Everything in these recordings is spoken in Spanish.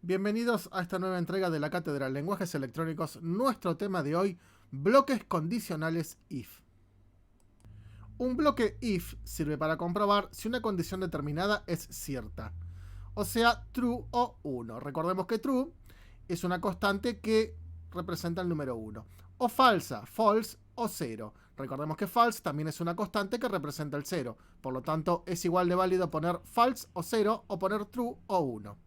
Bienvenidos a esta nueva entrega de la Cátedra de Lenguajes Electrónicos. Nuestro tema de hoy, bloques condicionales if. Un bloque if sirve para comprobar si una condición determinada es cierta, o sea, true o 1. Recordemos que true es una constante que representa el número 1. O falsa, false o 0. Recordemos que false también es una constante que representa el 0. Por lo tanto, es igual de válido poner false o 0 o poner true o 1.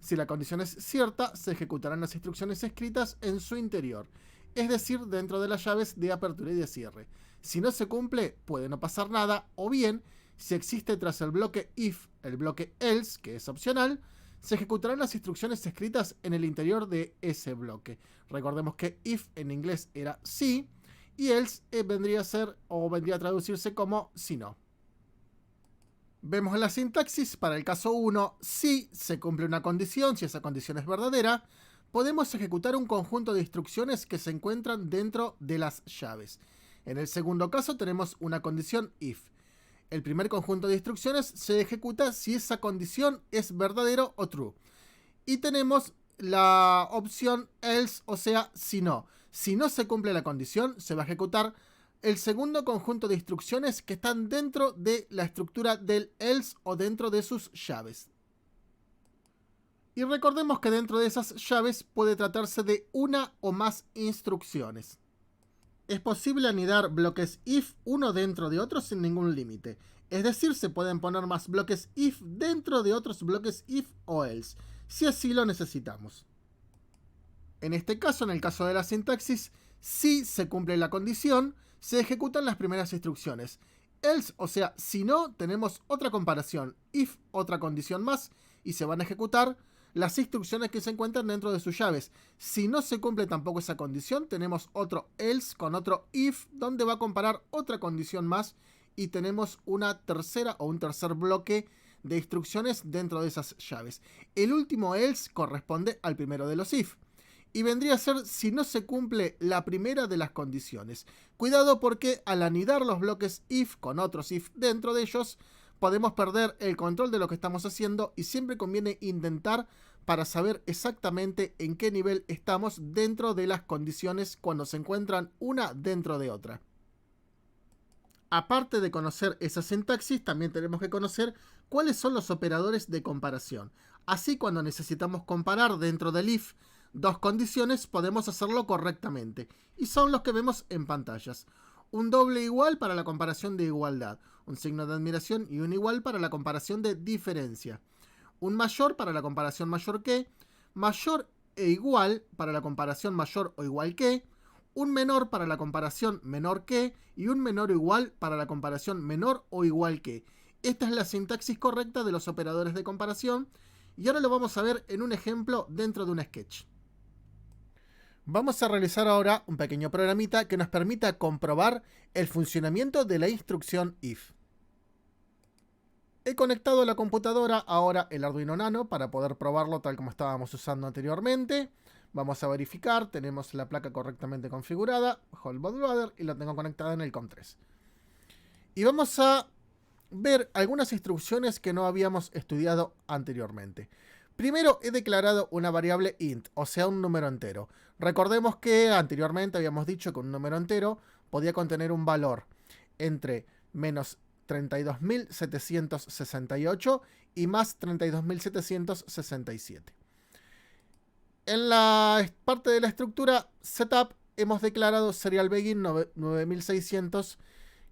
Si la condición es cierta, se ejecutarán las instrucciones escritas en su interior, es decir, dentro de las llaves de apertura y de cierre. Si no se cumple, puede no pasar nada, o bien, si existe tras el bloque if el bloque else, que es opcional, se ejecutarán las instrucciones escritas en el interior de ese bloque. Recordemos que if en inglés era si, y else vendría a ser o vendría a traducirse como si no. Vemos la sintaxis. Para el caso 1, si se cumple una condición, si esa condición es verdadera, podemos ejecutar un conjunto de instrucciones que se encuentran dentro de las llaves. En el segundo caso tenemos una condición if. El primer conjunto de instrucciones se ejecuta si esa condición es verdadero o true. Y tenemos la opción else, o sea, si no. Si no se cumple la condición, se va a ejecutar el segundo conjunto de instrucciones que están dentro de la estructura del else o dentro de sus llaves. Y recordemos que dentro de esas llaves puede tratarse de una o más instrucciones. Es posible anidar bloques if uno dentro de otro sin ningún límite. Es decir, se pueden poner más bloques if dentro de otros bloques if o else, si así lo necesitamos. En este caso, en el caso de la sintaxis, si se cumple la condición, se ejecutan las primeras instrucciones. Else, o sea, si no, tenemos otra comparación. If, otra condición más, y se van a ejecutar las instrucciones que se encuentran dentro de sus llaves. Si no se cumple tampoco esa condición, tenemos otro else con otro if, donde va a comparar otra condición más, y tenemos una tercera o un tercer bloque de instrucciones dentro de esas llaves. El último else corresponde al primero de los if. Y vendría a ser si no se cumple la primera de las condiciones. Cuidado, porque al anidar los bloques if con otros if dentro de ellos, podemos perder el control de lo que estamos haciendo, y siempre conviene intentar para saber exactamente en qué nivel estamos dentro de las condiciones cuando se encuentran una dentro de otra. Aparte de conocer esa sintaxis, también tenemos que conocer cuáles son los operadores de comparación. Así, cuando necesitamos comparar dentro del if dos condiciones, podemos hacerlo correctamente, y son los que vemos en pantallas. Un doble igual para la comparación de igualdad, un signo de admiración y un igual para la comparación de diferencia, un mayor para la comparación mayor que, mayor e igual para la comparación mayor o igual que, un menor para la comparación menor que, y un menor o igual para la comparación menor o igual que. Esta es la sintaxis correcta de los operadores de comparación, y ahora lo vamos a ver en un ejemplo dentro de un sketch. Vamos a realizar ahora un pequeño programita que nos permita comprobar el funcionamiento de la instrucción if. He conectado a la computadora ahora el Arduino Nano para poder probarlo tal como estábamos usando anteriormente. Vamos a verificar, tenemos la placa correctamente configurada, Whole Bootloader, y la tengo conectada en el COM3. Y vamos a ver algunas instrucciones que no habíamos estudiado anteriormente. Primero, he declarado una variable int, o sea, un número entero. Recordemos que anteriormente habíamos dicho que un número entero podía contener un valor entre menos 32.768 y más 32.767. En la parte de la estructura setup hemos declarado serial begin 9600,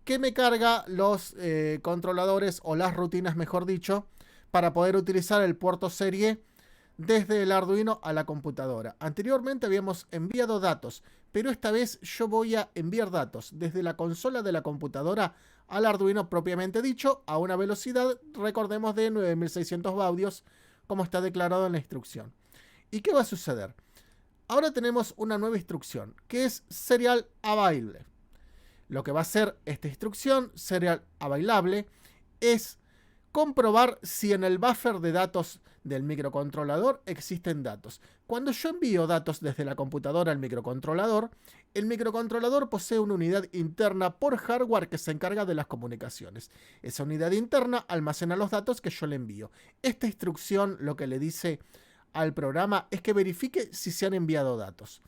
que me carga los controladores, o las rutinas mejor dicho, para poder utilizar el puerto serie desde el Arduino a la computadora. Anteriormente habíamos enviado datos, pero esta vez yo voy a enviar datos desde la consola de la computadora al Arduino propiamente dicho, a una velocidad, recordemos, de 9600 baudios, como está declarado en la instrucción. ¿Y qué va a suceder? Ahora tenemos una nueva instrucción, que es serial available. Lo que va a hacer esta instrucción, serial available, es comprobar si en el buffer de datos del microcontrolador existen datos. Cuando yo envío datos desde la computadora al microcontrolador, el microcontrolador posee una unidad interna por hardware que se encarga de las comunicaciones. Esa unidad interna almacena los datos que yo le envío. Esta instrucción lo que le dice al programa es que verifique si se han enviado datos.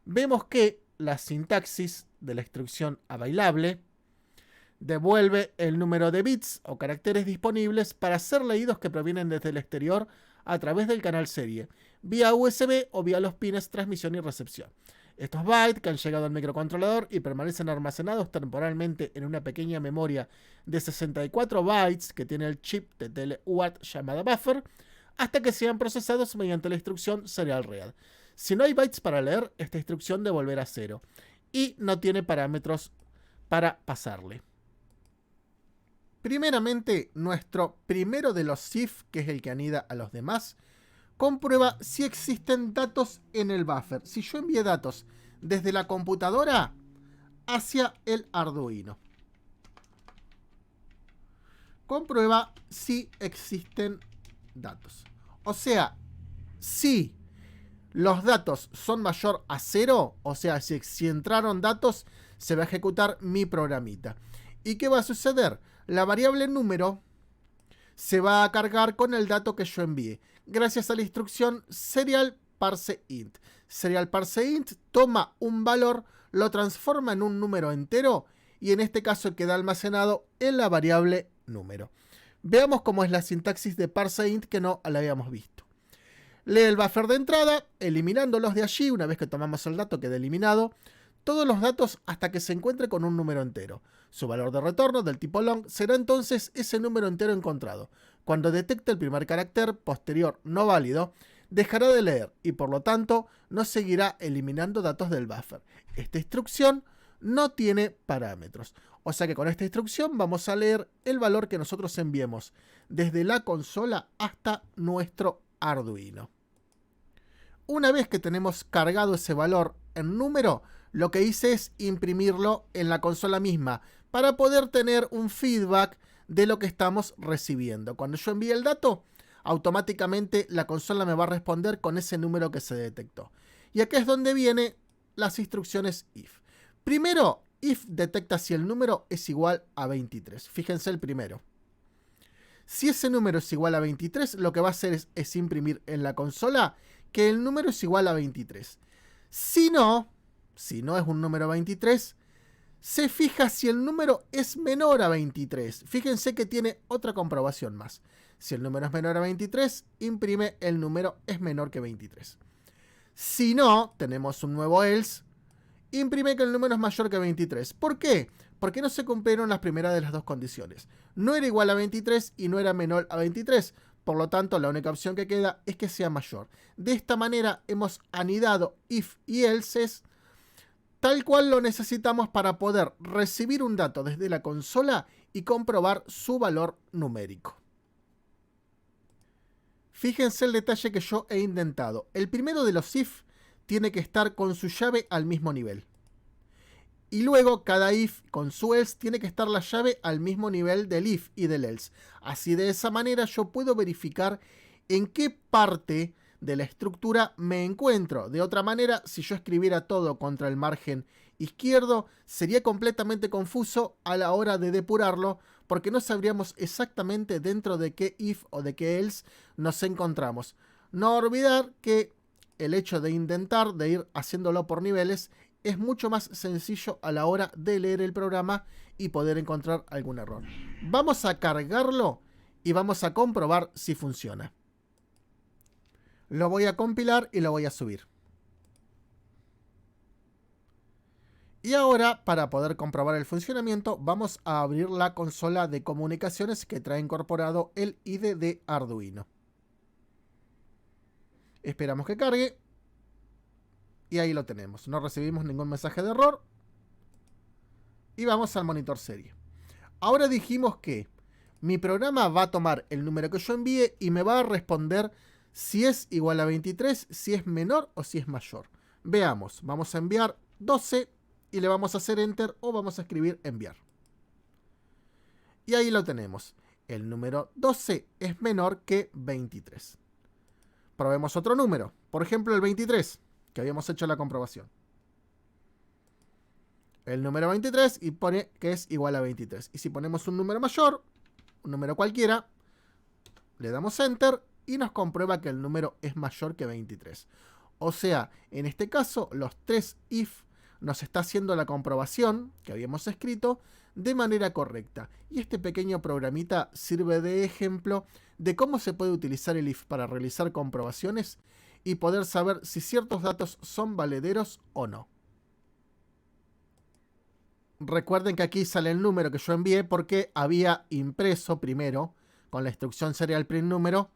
Vemos que la sintaxis de la instrucción available devuelve el número de bits o caracteres disponibles para ser leídos que provienen desde el exterior a través del canal serie, vía USB o vía los pines transmisión y recepción. Estos bytes que han llegado al microcontrolador y permanecen almacenados temporalmente en una pequeña memoria de 64 bytes que tiene el chip de tele-UART llamada buffer, hasta que sean procesados mediante la instrucción serial read. Si no hay bytes para leer, esta instrucción devolverá 0 y no tiene parámetros para pasarle. Primeramente, nuestro primero de los if, que es el que anida a los demás, comprueba si existen datos en el buffer. Si yo envié datos desde la computadora hacia el Arduino, comprueba si existen datos. O sea, si los datos son mayor a 0, o sea, si entraron datos, se va a ejecutar mi programita. ¿Y qué va a suceder? La variable número se va a cargar con el dato que yo envié, gracias a la instrucción serial parse int. Serial parse int toma un valor, lo transforma en un número entero y en este caso queda almacenado en la variable número. Veamos cómo es la sintaxis de parse int que no la habíamos visto. Lee el buffer de entrada, eliminándolos de allí. Una vez que tomamos el dato queda eliminado todos los datos hasta que se encuentre con un número entero. Su valor de retorno del tipo long será entonces ese número entero encontrado. Cuando detecte el primer carácter posterior no válido, dejará de leer y por lo tanto no seguirá eliminando datos del buffer. Esta instrucción no tiene parámetros. O sea que con esta instrucción vamos a leer el valor que nosotros enviemos desde la consola hasta nuestro Arduino. Una vez que tenemos cargado ese valor en número, lo que hice es imprimirlo en la consola misma para poder tener un feedback de lo que estamos recibiendo. Cuando yo envíe el dato, automáticamente la consola me va a responder con ese número que se detectó. Y aquí es donde vienen las instrucciones if. Primero, if detecta si el número es igual a 23. Fíjense el primero. Si ese número es igual a 23, lo que va a hacer es imprimir en la consola que el número es igual a 23. Si no es un número 23, se fija si el número es menor a 23. Fíjense que tiene otra comprobación más. Si el número es menor a 23, imprime el número es menor que 23. Si no, tenemos un nuevo else, imprime que el número es mayor que 23. ¿Por qué? Porque no se cumplieron las primeras de las dos condiciones. No era igual a 23 y no era menor a 23. Por lo tanto, la única opción que queda es que sea mayor. De esta manera hemos anidado if y elses tal cual lo necesitamos para poder recibir un dato desde la consola y comprobar su valor numérico. Fíjense el detalle que yo he indentado. El primero de los if tiene que estar con su llave al mismo nivel. Y luego cada if con su else tiene que estar la llave al mismo nivel del if y del else. Así de esa manera yo puedo verificar en qué parte de la estructura me encuentro. De otra manera, si yo escribiera todo contra el margen izquierdo, sería completamente confuso a la hora de depurarlo, porque no sabríamos exactamente dentro de qué if o de qué else nos encontramos. No olvidar que el hecho de intentar, de ir haciéndolo por niveles, es mucho más sencillo a la hora de leer el programa y poder encontrar algún error. Vamos a cargarlo y vamos a comprobar si funciona. Lo voy a compilar y lo voy a subir. Y ahora, para poder comprobar el funcionamiento, vamos a abrir la consola de comunicaciones que trae incorporado el IDE de Arduino. Esperamos que cargue. Y ahí lo tenemos. No recibimos ningún mensaje de error. Y vamos al monitor serie. Ahora dijimos que mi programa va a tomar el número que yo envíe y me va a responder si es igual a 23, si es menor o si es mayor. Veamos. Vamos a enviar 12 y le vamos a hacer enter o vamos a escribir enviar. Y ahí lo tenemos. El número 12 es menor que 23. Probemos otro número. Por ejemplo, el 23. Que habíamos hecho la comprobación. El número 23 y pone que es igual a 23. Y si ponemos un número mayor, un número cualquiera, le damos enter y nos comprueba que el número es mayor que 23. O sea, en este caso, los tres if nos está haciendo la comprobación que habíamos escrito de manera correcta. Y este pequeño programita sirve de ejemplo de cómo se puede utilizar el if para realizar comprobaciones y poder saber si ciertos datos son valederos o no. Recuerden que aquí sale el número que yo envié porque había impreso primero con la instrucción serial print número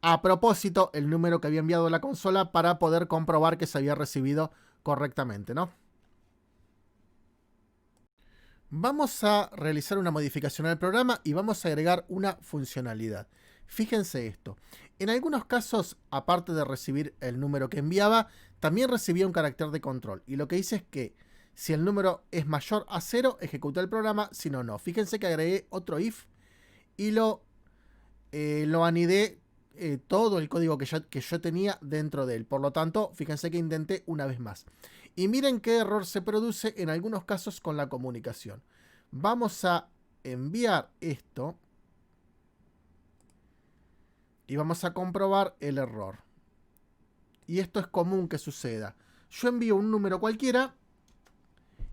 a propósito el número que había enviado a la consola para poder comprobar que se había recibido correctamente, ¿no? Vamos a realizar una modificación al programa y vamos a agregar una funcionalidad. Fíjense esto. En algunos casos, aparte de recibir el número que enviaba, también recibía un carácter de control. Y lo que hice es que si el número es mayor a 0, ejecuta el programa, si no, no. Fíjense que agregué otro if y lo anidé todo el código que yo tenía dentro de él. Por lo tanto, fíjense que intenté una vez más. Y miren qué error se produce en algunos casos con la comunicación. Vamos a enviar esto y vamos a comprobar el error. Y esto es común que suceda. Yo envío un número cualquiera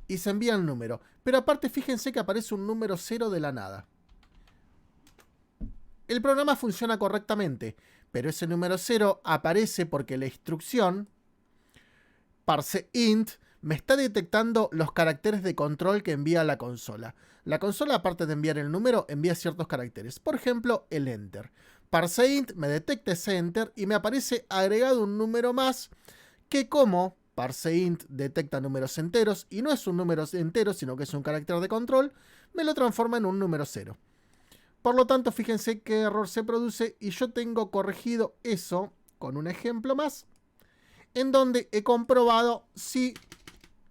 y se envía el número. Pero aparte, fíjense que aparece un número 0 de la nada. El programa funciona correctamente, pero ese número 0 aparece porque la instrucción parseInt me está detectando los caracteres de control que envía la consola. La consola, aparte de enviar el número, envía ciertos caracteres. Por ejemplo, el enter. ParseInt me detecta ese enter y me aparece agregado un número más que, como parseInt detecta números enteros y no es un número entero, sino que es un carácter de control, me lo transforma en un número 0. Por lo tanto, fíjense qué error se produce y yo tengo corregido eso con un ejemplo más, en donde he comprobado si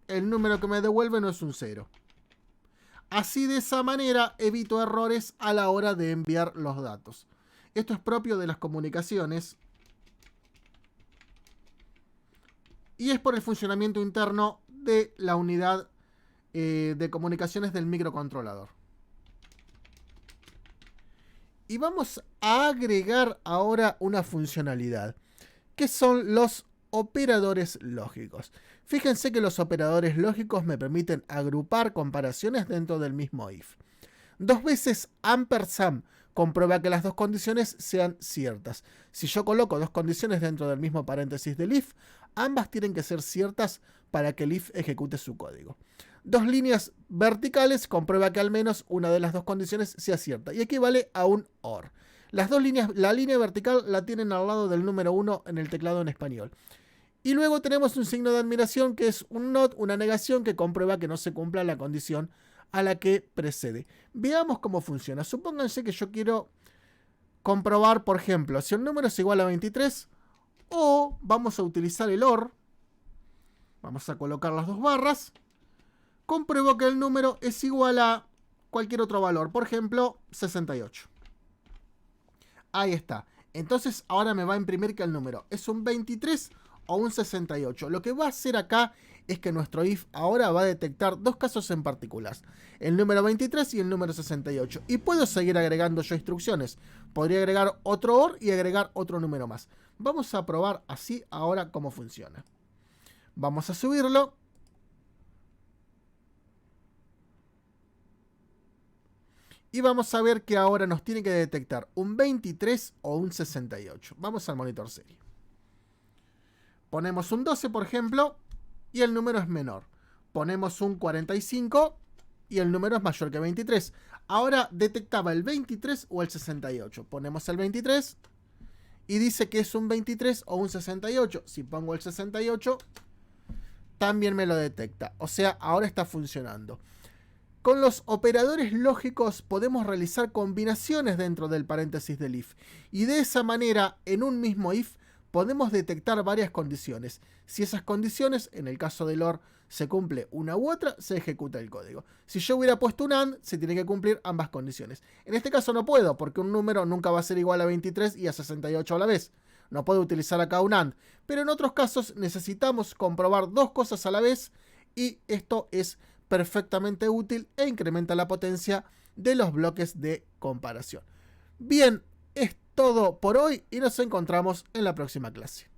el número que me devuelve no es un 0. Así, de esa manera, evito errores a la hora de enviar los datos. Esto es propio de las comunicaciones y es por el funcionamiento interno de la unidad de comunicaciones del microcontrolador. Y vamos a agregar ahora una funcionalidad, que son los operadores lógicos. Fíjense que los operadores lógicos me permiten agrupar comparaciones dentro del mismo if. Dos veces ampersand comprueba que las dos condiciones sean ciertas. Si yo coloco dos condiciones dentro del mismo paréntesis del if, ambas tienen que ser ciertas para que el if ejecute su código. Dos líneas verticales comprueba que al menos una de las dos condiciones sea cierta y equivale a un OR. Las dos líneas, la línea vertical la tienen al lado del número 1 en el teclado en español. Y luego tenemos un signo de admiración que es un not, una negación que comprueba que no se cumpla la condición a la que precede. Veamos cómo funciona. Supónganse que yo quiero comprobar, por ejemplo, si el número es igual a 23 o vamos a utilizar el OR. Vamos a colocar las dos barras. Compruebo que el número es igual a cualquier otro valor, por ejemplo, 68. Ahí está. Entonces ahora me va a imprimir que el número es un 23 o un 68. Lo que va a hacer acá es que nuestro if ahora va a detectar dos casos en particular, el número 23 y el número 68. Y puedo seguir agregando yo instrucciones. Podría agregar otro OR y agregar otro número más. Vamos a probar así ahora cómo funciona. Vamos a subirlo. Y vamos a ver que ahora nos tiene que detectar un 23 o un 68. Vamos al monitor serie. Ponemos un 12, por ejemplo, y el número es menor. Ponemos un 45 y el número es mayor que 23. Ahora detectaba el 23 o el 68. Ponemos el 23 y dice que es un 23 o un 68. Si pongo el 68, también me lo detecta. O sea, ahora está funcionando. Con los operadores lógicos podemos realizar combinaciones dentro del paréntesis del if. Y de esa manera, en un mismo if, podemos detectar varias condiciones. Si esas condiciones, en el caso del OR, se cumple una u otra, se ejecuta el código. Si yo hubiera puesto un AND, se tiene que cumplir ambas condiciones. En este caso no puedo, porque un número nunca va a ser igual a 23 y a 68 a la vez. No puedo utilizar acá un AND. Pero en otros casos necesitamos comprobar dos cosas a la vez y esto es perfectamente útil e incrementa la potencia de los bloques de comparación. Bien, esto todo por hoy y nos encontramos en la próxima clase.